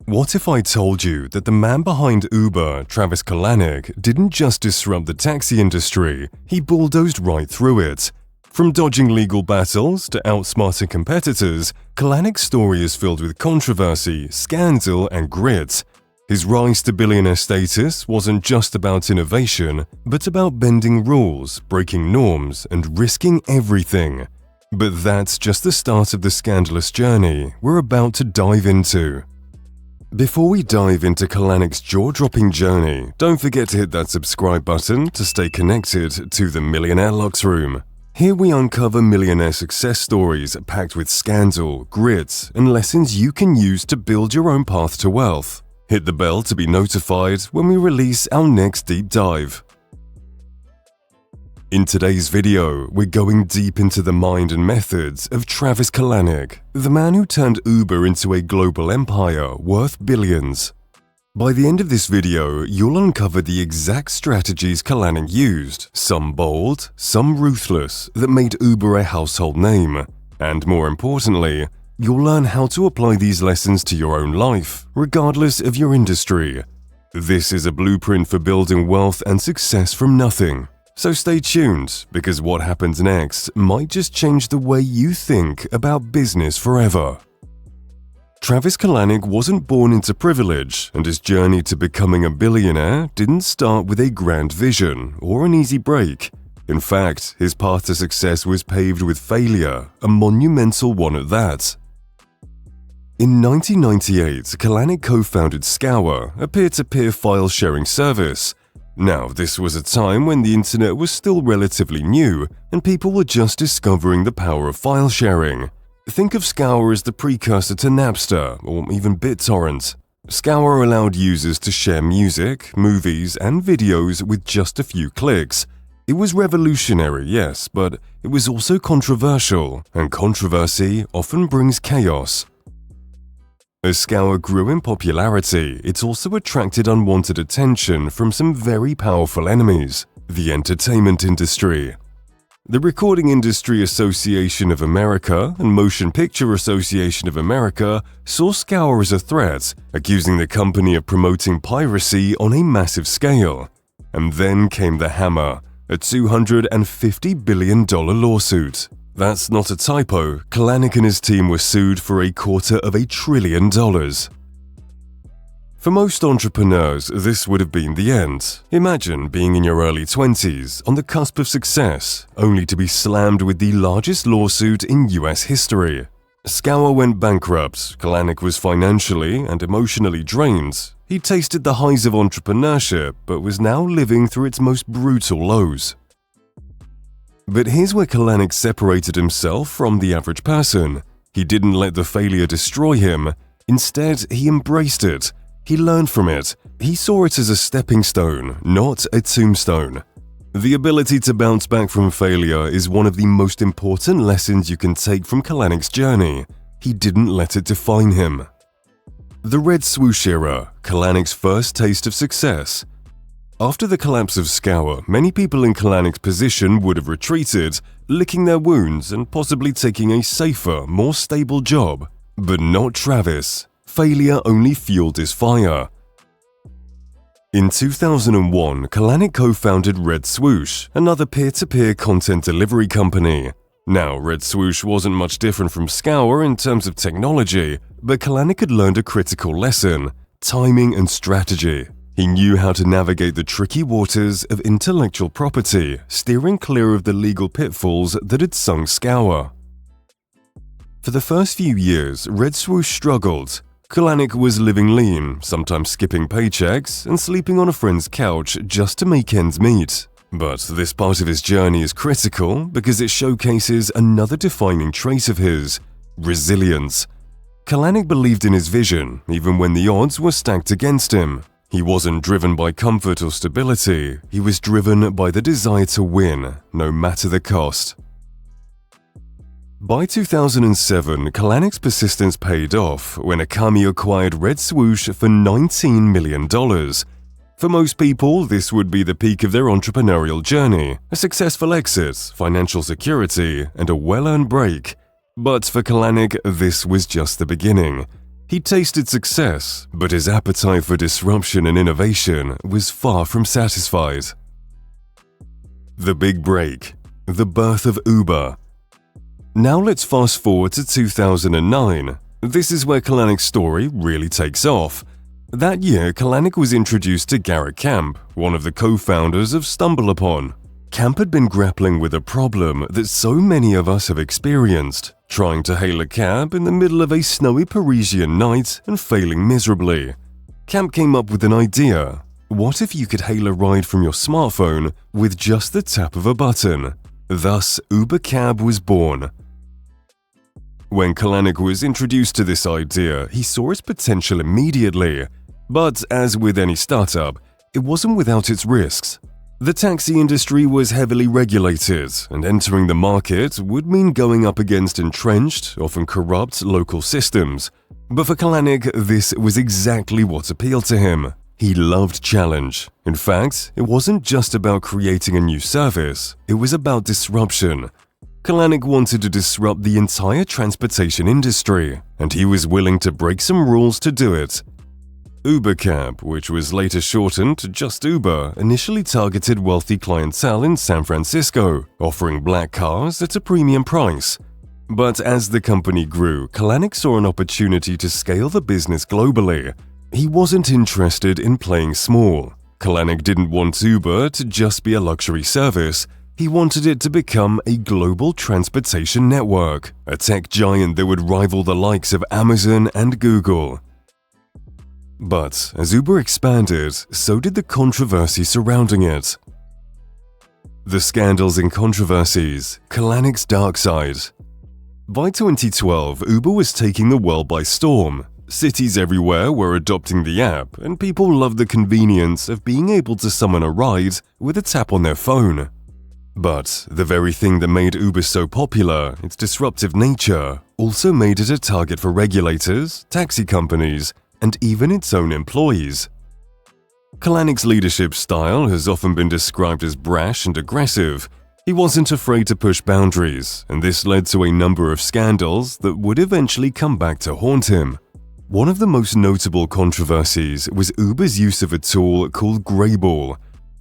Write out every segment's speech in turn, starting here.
What if I told you that the man behind Uber, Travis Kalanick, didn't just disrupt the taxi industry, he bulldozed right through it? From dodging legal battles to outsmarting competitors, Kalanick's story is filled with controversy, scandal, and grit. His rise to billionaire status wasn't just about innovation, but about bending rules, breaking norms, and risking everything. But that's just the start of the scandalous journey we're about to dive into. Before we dive into Kalanick's jaw-dropping journey, don't forget to hit that subscribe button to stay connected to the Millionaire Luxe Room. Here we uncover millionaire success stories packed with scandal, grit, and lessons you can use to build your own path to wealth. Hit the bell to be notified when we release our next deep dive. In today's video, we're going deep into the mind and methods of Travis Kalanick, the man who turned Uber into a global empire worth billions. By the end of this video, you'll uncover the exact strategies Kalanick used, some bold, some ruthless, that made Uber a household name. And more importantly, you'll learn how to apply these lessons to your own life, regardless of your industry. This is a blueprint for building wealth and success from nothing. So stay tuned, because what happens next might just change the way you think about business forever. Travis Kalanick wasn't born into privilege, and his journey to becoming a billionaire didn't start with a grand vision or an easy break. In fact, his path to success was paved with failure, a monumental one at that. In 1998, Kalanick co-founded Scour, a peer-to-peer file-sharing service. Now, this was a time when the internet was still relatively new and people were just discovering the power of file sharing. Think of Scour as the precursor to Napster or even BitTorrent. Scour allowed users to share music, movies, and videos with just a few clicks. It was revolutionary, yes, but it was also controversial, and controversy often brings chaos. As Scour grew in popularity, it also attracted unwanted attention from some very powerful enemies: the entertainment industry. The Recording Industry Association of America and Motion Picture Association of America saw Scour as a threat, accusing the company of promoting piracy on a massive scale. And then came the hammer, a $250 billion lawsuit. That's not a typo. Kalanick and his team were sued for $250 billion. For most entrepreneurs, this would have been the end. Imagine being in your early 20s, on the cusp of success, only to be slammed with the largest lawsuit in US history. Scour went bankrupt. Kalanick was financially and emotionally drained. He tasted the highs of entrepreneurship, but was now living through its most brutal lows. But here's where Kalanick separated himself from the average person. He didn't let the failure destroy him. Instead, he embraced it. He learned from it. He saw it as a stepping stone, not a tombstone. The ability to bounce back from failure is one of the most important lessons you can take from Kalanick's journey. He didn't let it define him. The Red Swoosh Era, Kalanick's first taste of success. After the collapse of Scour, many people in Kalanick's position would have retreated, licking their wounds and possibly taking a safer, more stable job. But not Travis. Failure only fueled his fire. In 2001, Kalanick co-founded Red Swoosh, another peer-to-peer content delivery company. Now, Red Swoosh wasn't much different from Scour in terms of technology, but Kalanick had learned a critical lesson: timing and strategy. He knew how to navigate the tricky waters of intellectual property, steering clear of the legal pitfalls that had sunk Scour. For the first few years, Red Swoosh struggled. Kalanick was living lean, sometimes skipping paychecks and sleeping on a friend's couch just to make ends meet. But this part of his journey is critical because it showcases another defining trait of his: resilience. Kalanick believed in his vision, even when the odds were stacked against him. He wasn't driven by comfort or stability, he was driven by the desire to win, no matter the cost. By 2007, Kalanick's persistence paid off when Akami acquired Red Swoosh for $19 million. For most people, this would be the peak of their entrepreneurial journey, a successful exit, financial security, and a well-earned break. But for Kalanick, this was just the beginning. He tasted success, but his appetite for disruption and innovation was far from satisfied. The Big Break. The birth of Uber. Now let's fast forward to 2009. This is where Kalanick's story really takes off. That year, Kalanick was introduced to Garrett Camp, one of the co-founders of StumbleUpon. Camp had been grappling with a problem that so many of us have experienced, trying to hail a cab in the middle of a snowy Parisian night and failing miserably. Camp came up with an idea. What if you could hail a ride from your smartphone with just the tap of a button? Thus, Uber Cab was born. When Kalanick was introduced to this idea, he saw its potential immediately. But as with any startup, it wasn't without its risks. The taxi industry was heavily regulated, and entering the market would mean going up against entrenched, often corrupt local systems. But for Kalanick, this was exactly what appealed to him. He loved challenge. In fact, it wasn't just about creating a new service, it was about disruption. Kalanick wanted to disrupt the entire transportation industry, and he was willing to break some rules to do it. Uber Cab, which was later shortened to just Uber, initially targeted wealthy clientele in San Francisco, offering black cars at a premium price. But as the company grew, Kalanick saw an opportunity to scale the business globally. He wasn't interested in playing small. Kalanick didn't want Uber to just be a luxury service. He wanted it to become a global transportation network, a tech giant that would rival the likes of Amazon and Google. But as Uber expanded, so did the controversy surrounding it. The Scandals Controversies, Kalanick's dark side. By 2012, Uber was taking the world by storm. Cities everywhere were adopting the app, and people loved the convenience of being able to summon a ride with a tap on their phone. But the very thing that made Uber so popular, its disruptive nature, also made it a target for regulators, taxi companies, and even its own employees. Kalanick's leadership style has often been described as brash and aggressive. He wasn't afraid to push boundaries, and this led to a number of scandals that would eventually come back to haunt him. One of the most notable controversies was Uber's use of a tool called Greyball.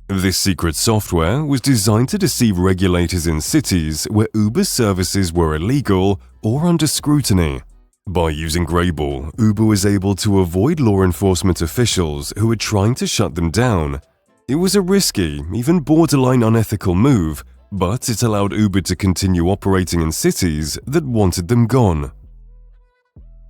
This secret software was designed to deceive regulators in cities where Uber's services were illegal or under scrutiny. By using Greyball, Uber was able to avoid law enforcement officials who were trying to shut them down. It was a risky, even borderline unethical move, but it allowed Uber to continue operating in cities that wanted them gone.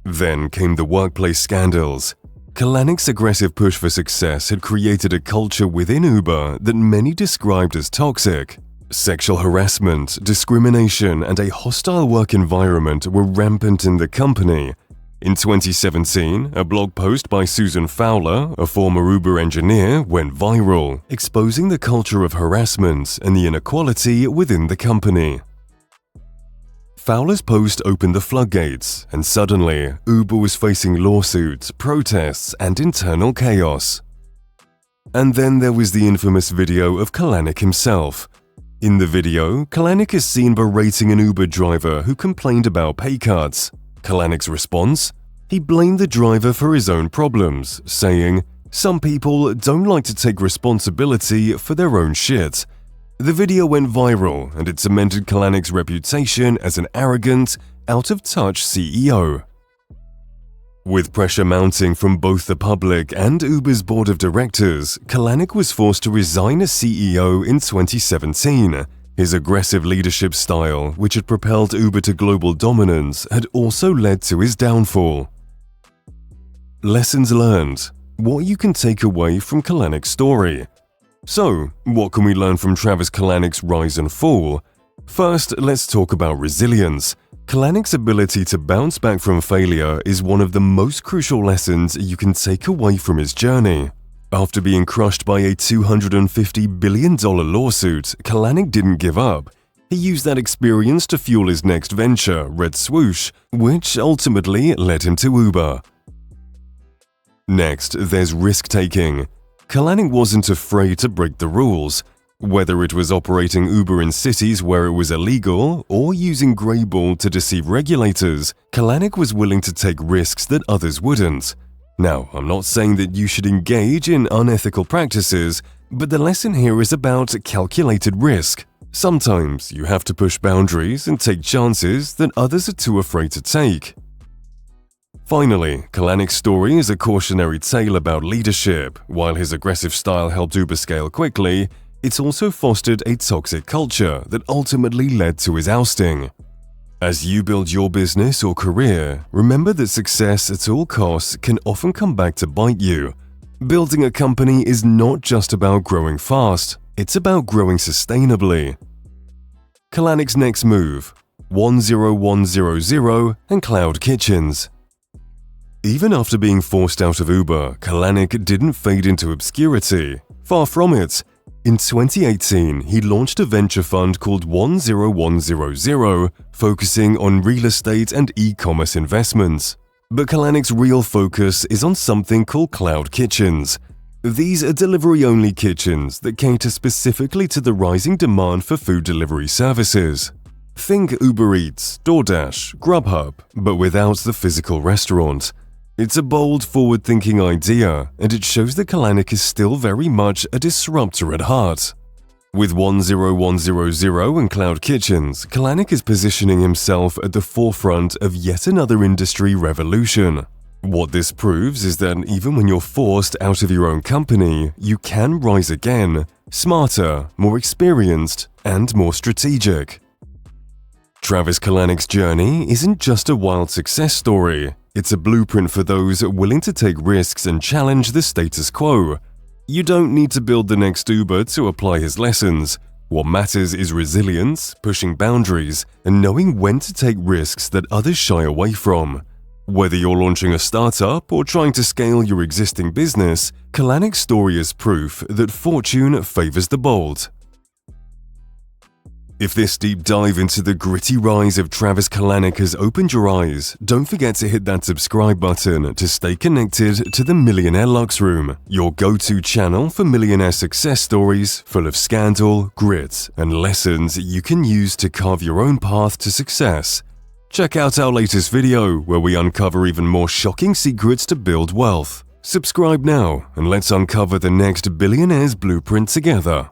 Then came the workplace scandals. Kalanick's aggressive push for success had created a culture within Uber that many described as toxic. Sexual harassment, discrimination, and a hostile work environment were rampant in the company. In 2017, a blog post by Susan Fowler, a former Uber engineer, went viral, exposing the culture of harassment and the inequality within the company. Fowler's post opened the floodgates, and suddenly, Uber was facing lawsuits, protests, and internal chaos. And then there was the infamous video of Kalanick himself. In the video, Kalanick is seen berating an Uber driver who complained about pay cuts. Kalanick's response? He blamed the driver for his own problems, saying, "Some people don't like to take responsibility for their own shit." The video went viral, and it cemented Kalanick's reputation as an arrogant, out-of-touch CEO. With pressure mounting from both the public and Uber's board of directors, Kalanick was forced to resign as CEO in 2017. His aggressive leadership style, which had propelled Uber to global dominance, had also led to his downfall. Lessons learned. What you can take away from Kalanick's story. So, what can we learn from Travis Kalanick's rise and fall? First, let's talk about resilience. Kalanick's ability to bounce back from failure is one of the most crucial lessons you can take away from his journey. After being crushed by a $250 billion lawsuit, Kalanick didn't give up. He used that experience to fuel his next venture, Red Swoosh, which ultimately led him to Uber. Next, there's risk-taking. Kalanick wasn't afraid to break the rules. Whether it was operating Uber in cities where it was illegal or using Greyball to deceive regulators, Kalanick was willing to take risks that others wouldn't. Now, I'm not saying that you should engage in unethical practices, but the lesson here is about calculated risk. Sometimes you have to push boundaries and take chances that others are too afraid to take. Finally, Kalanick's story is a cautionary tale about leadership. While his aggressive style helped Uber scale quickly, it's also fostered a toxic culture that ultimately led to his ousting. As you build your business or career, remember that success at all costs can often come back to bite you. Building a company is not just about growing fast, it's about growing sustainably. Kalanick's next move: 10100 and cloud kitchens. Even after being forced out of Uber, Kalanick didn't fade into obscurity. Far from it. In 2018, he launched a venture fund called 10100, focusing on real estate and e-commerce investments. But Kalanick's real focus is on something called cloud kitchens. These are delivery-only kitchens that cater specifically to the rising demand for food delivery services. Think Uber Eats, DoorDash, Grubhub, but without the physical restaurant. It's a bold, forward-thinking idea, and it shows that Kalanick is still very much a disruptor at heart. With 10100 and cloud kitchens, Kalanick is positioning himself at the forefront of yet another industry revolution. What this proves is that even when you're forced out of your own company, you can rise again, smarter, more experienced, and more strategic. Travis Kalanick's journey isn't just a wild success story. It's a blueprint for those willing to take risks and challenge the status quo. You don't need to build the next Uber to apply his lessons. What matters is resilience, pushing boundaries, and knowing when to take risks that others shy away from. Whether you're launching a startup or trying to scale your existing business, Kalanick's story is proof that fortune favors the bold. If this deep dive into the gritty rise of Travis Kalanick has opened your eyes, don't forget to hit that subscribe button to stay connected to the Millionaire Luxe Room, your go-to channel for millionaire success stories full of scandal, grit, and lessons you can use to carve your own path to success. Check out our latest video where we uncover even more shocking secrets to build wealth. Subscribe now and let's uncover the next billionaire's blueprint together.